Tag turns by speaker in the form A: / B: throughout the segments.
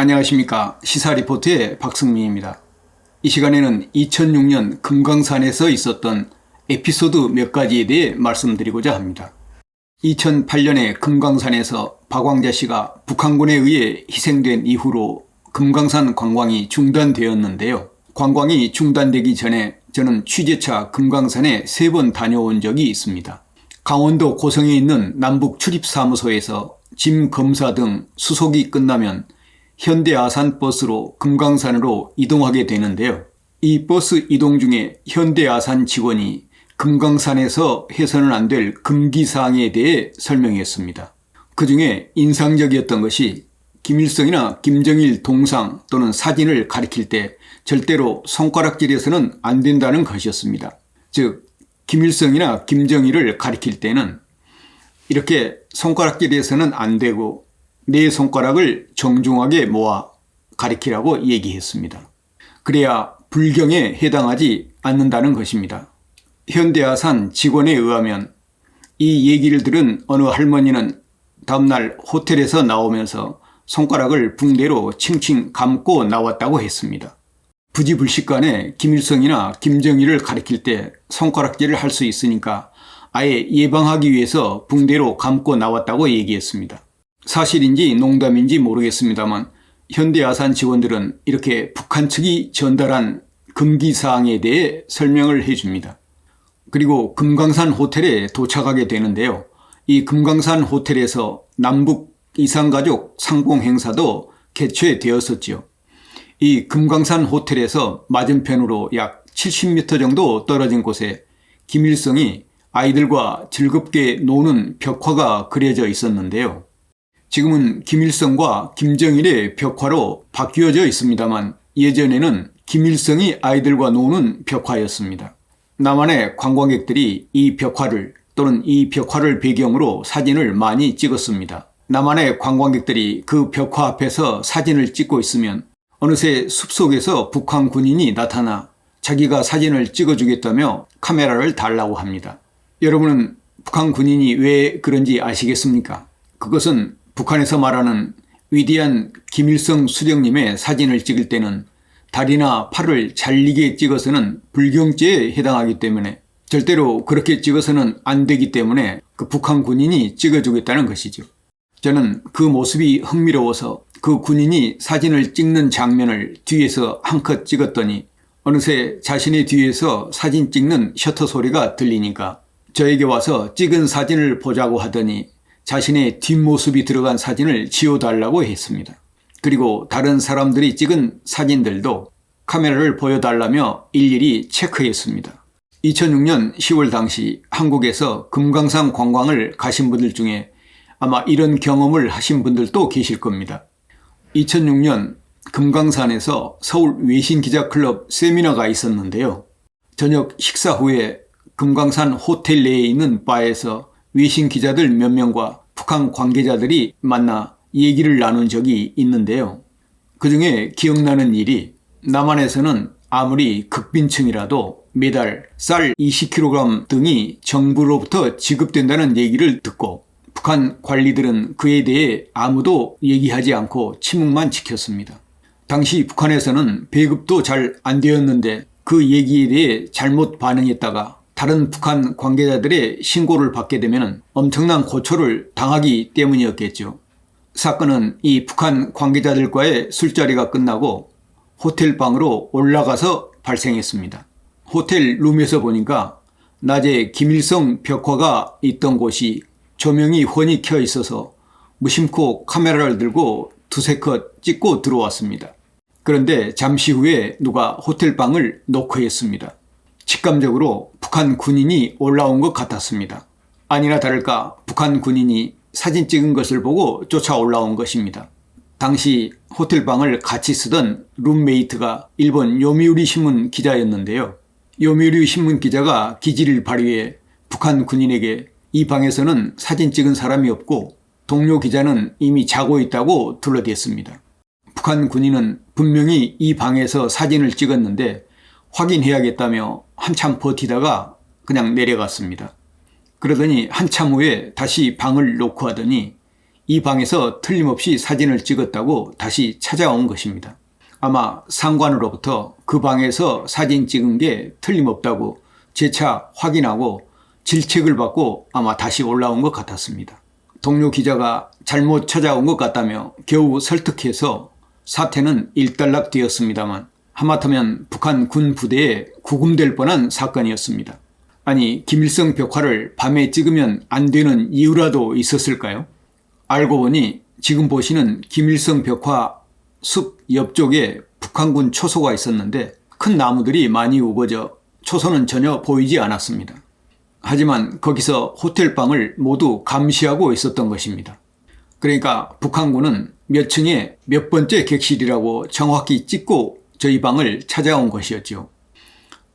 A: 안녕하십니까. 시사리포트의 박승민입니다. 이 시간에는 2006년 금강산에서 있었던 에피소드 몇 가지에 대해 말씀드리고자 합니다. 2008년에 금강산에서 박광자 씨가 북한군에 의해 희생된 이후로 금강산 관광이 중단되었는데요. 관광이 중단되기 전에 저는 취재차 금강산에 3번 다녀온 적이 있습니다. 강원도 고성에 있는 남북출입사무소에서 짐 검사 등 수속이 끝나면 현대아산버스로 금강산으로 이동하게 되는데요. 이 버스 이동 중에 현대아산 직원이 금강산에서 해서는 안 될 금기사항에 대해 설명했습니다. 그 중에 인상적이었던 것이 김일성이나 김정일 동상 또는 사진을 가리킬 때 절대로 손가락질해서는 안 된다는 것이었습니다. 즉 김일성이나 김정일을 가리킬 때는 이렇게 손가락질해서는 안 되고 네 손가락을 정중하게 모아 가리키라고 얘기했습니다. 그래야 불경에 해당하지 않는다는 것입니다. 현대아산 직원에 의하면 이 얘기를 들은 어느 할머니는 다음날 호텔에서 나오면서 손가락을 붕대로 칭칭 감고 나왔다고 했습니다. 부지불식간에 김일성이나 김정일을 가리킬 때 손가락질을 할 수 있으니까 아예 예방하기 위해서 붕대로 감고 나왔다고 얘기했습니다. 사실인지 농담인지 모르겠습니다만 현대아산 직원들은 이렇게 북한 측이 전달한 금기사항에 대해 설명을 해줍니다. 그리고 금강산 호텔에 도착하게 되는데요. 이 금강산 호텔에서 남북 이산가족 상봉 행사도 개최되었었지요. 이 금강산 호텔에서 맞은편으로 약 70m 정도 떨어진 곳에 김일성이 아이들과 즐겁게 노는 벽화가 그려져 있었는데요. 지금은 김일성과 김정일의 벽화로 바뀌어져 있습니다만 예전에는 김일성이 아이들과 노는 벽화였습니다. 남한의 관광객들이 이 벽화를 또는 이 벽화를 배경으로 사진을 많이 찍었습니다. 남한의 관광객들이 그 벽화 앞에서 사진을 찍고 있으면 어느새 숲속에서 북한 군인이 나타나 자기가 사진을 찍어주겠다며 카메라를 달라고 합니다. 여러분은 북한 군인이 왜 그런지 아시겠습니까? 그것은 북한에서 말하는 위대한 김일성 수령님의 사진을 찍을 때는 다리나 팔을 잘리게 찍어서는 불경죄에 해당하기 때문에 절대로 그렇게 찍어서는 안 되기 때문에 그 북한 군인이 찍어주겠다는 것이죠. 저는 그 모습이 흥미로워서 그 군인이 사진을 찍는 장면을 뒤에서 한컷 찍었더니 어느새 자신의 뒤에서 사진 찍는 셔터 소리가 들리니까 저에게 와서 찍은 사진을 보자고 하더니 자신의 뒷모습이 들어간 사진을 지워달라고 했습니다. 그리고 다른 사람들이 찍은 사진들도 카메라를 보여달라며 일일이 체크했습니다. 2006년 10월 당시 한국에서 금강산 관광을 가신 분들 중에 아마 이런 경험을 하신 분들도 계실 겁니다. 2006년 금강산에서 서울 외신기자클럽 세미나가 있었는데요. 저녁 식사 후에 금강산 호텔 내에 있는 바에서 외신 기자들 몇 명과 북한 관계자들이 만나 얘기를 나눈 적이 있는데요. 그중에 기억나는 일이 남한에서는 아무리 극빈층이라도 매달 쌀 20kg 등이 정부로부터 지급된다는 얘기를 듣고 북한 관리들은 그에 대해 아무도 얘기하지 않고 침묵만 지켰습니다. 당시 북한에서는 배급도 잘 안 되었는데 그 얘기에 대해 잘못 반응했다가 다른 북한 관계자들의 신고를 받게 되면 엄청난 고초를 당하기 때문이었겠죠. 사건은 이 북한 관계자들과의 술자리가 끝나고 호텔 방으로 올라가서 발생했습니다. 호텔 룸에서 보니까 낮에 김일성 벽화가 있던 곳이 조명이 훤히 켜 있어서 무심코 카메라를 들고 두세 컷 찍고 들어왔습니다. 그런데 잠시 후에 누가 호텔 방을 노크했습니다. 직감적으로 북한 군인이 올라온 것 같았습니다. 아니나 다를까 북한 군인이 사진 찍은 것을 보고 쫓아 올라온 것입니다. 당시 호텔방을 같이 쓰던 룸메이트가 일본 요미우리 신문 기자였는데요. 요미우리 신문 기자가 기지를 발휘해 북한 군인에게 이 방에서는 사진 찍은 사람이 없고 동료 기자는 이미 자고 있다고 둘러댔습니다. 북한 군인은 분명히 이 방에서 사진을 찍었는데 확인해야겠다며 한참 버티다가 그냥 내려갔습니다. 그러더니 한참 후에 다시 방을 놓고 하더니 이 방에서 틀림없이 사진을 찍었다고 다시 찾아온 것입니다. 아마 상관으로부터 그 방에서 사진 찍은 게 틀림없다고 재차 확인하고 질책을 받고 아마 다시 올라온 것 같았습니다. 동료 기자가 잘못 찾아온 것 같다며 겨우 설득해서 사태는 일단락되었습니다만 하마터면 북한 군 부대에 구금될 뻔한 사건이었습니다. 아니, 김일성 벽화를 밤에 찍으면 안 되는 이유라도 있었을까요? 알고 보니 지금 보시는 김일성 벽화 숲 옆쪽에 북한군 초소가 있었는데 큰 나무들이 많이 우거져 초소는 전혀 보이지 않았습니다. 하지만 거기서 호텔방을 모두 감시하고 있었던 것입니다. 그러니까 북한군은 몇 층에 몇 번째 객실이라고 정확히 찍고 저희 방을 찾아온 것이었죠.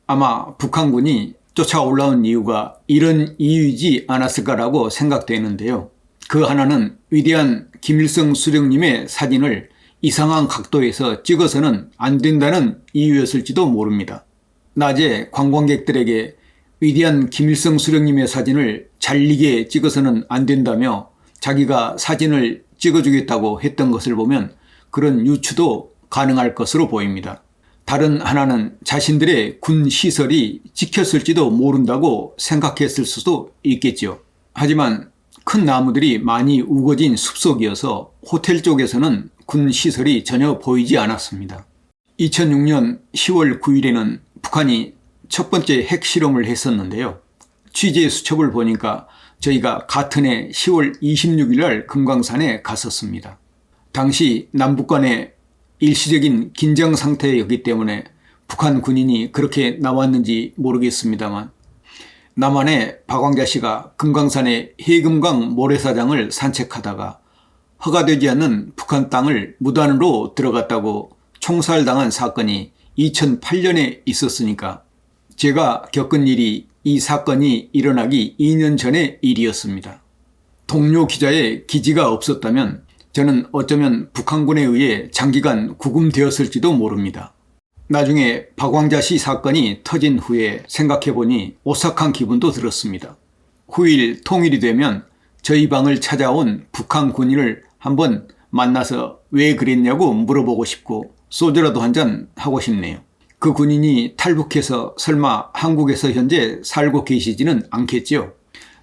A: 아마 북한군이 쫓아 올라온 이유가 이런 이유이지 않았을까라고 생각되는데요. 그 하나는 위대한 김일성 수령님의 사진을 이상한 각도에서 찍어서는 안 된다는 이유였을지도 모릅니다. 낮에 관광객들에게 위대한 김일성 수령님의 사진을 잘리게 찍어서는 안 된다며 자기가 사진을 찍어주겠다고 했던 것을 보면 그런 유추도 가능할 것으로 보입니다. 다른 하나는 자신들의 군 시설이 찍혔을지도 모른다고 생각했을 수도 있겠죠. 하지만 큰 나무들이 많이 우거진 숲속이어서 호텔 쪽에서는 군 시설이 전혀 보이지 않았습니다. 2006년 10월 9일에는 북한이 첫 번째 핵실험을 했었는데요. 취재 수첩을 보니까 저희가 같은 해 10월 26일 날 금강산에 갔었습니다. 당시 남북 간에 일시적인 긴장 상태였기 때문에 북한 군인이 그렇게 나왔는지 모르겠습니다만 남한의 박광자 씨가 금강산의 해금강 모래사장을 산책하다가 허가되지 않는 북한 땅을 무단으로 들어갔다고 총살당한 사건이 2008년에 있었으니까 제가 겪은 일이 이 사건이 일어나기 2년 전의 일이었습니다. 동료 기자의 기지가 없었다면 저는 어쩌면 북한군에 의해 장기간 구금되었을지도 모릅니다. 나중에 박광자 씨 사건이 터진 후에 생각해보니 오싹한 기분도 들었습니다. 후일 통일이 되면 저희 방을 찾아온 북한 군인을 한번 만나서 왜 그랬냐고 물어보고 싶고 소주라도 한잔 하고 싶네요. 그 군인이 탈북해서 설마 한국에서 현재 살고 계시지는 않겠지요.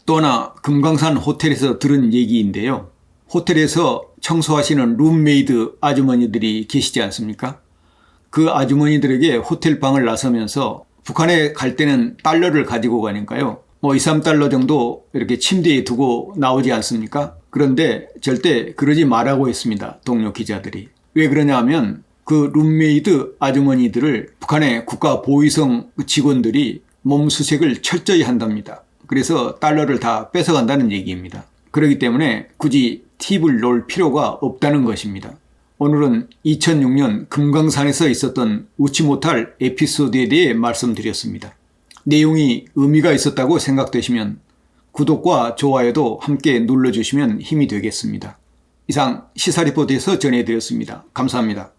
A: 또 하나 금강산 호텔에서 들은 얘기인데요. 호텔에서 청소하시는 룸메이드 아주머니들이 계시지 않습니까? 그 아주머니들에게 호텔방을 나서면서 북한에 갈 때는 달러를 가지고 가니까요. 2, 3달러 정도 이렇게 침대에 두고 나오지 않습니까? 그런데 절대 그러지 말라고 했습니다. 동료 기자들이. 왜 그러냐 하면 그 룸메이드 아주머니들을 북한의 국가보위성 직원들이 몸수색을 철저히 한답니다. 그래서 달러를 다 뺏어간다는 얘기입니다. 그렇기 때문에 굳이 팁을 놓을 필요가 없다는 것입니다. 오늘은 2006년 금강산에서 있었던 웃지 못할 에피소드에 대해 말씀드렸습니다. 내용이 의미가 있었다고 생각되시면 구독과 좋아요도 함께 눌러주시면 힘이 되겠습니다. 이상 시사리포트에서 전해드렸습니다. 감사합니다.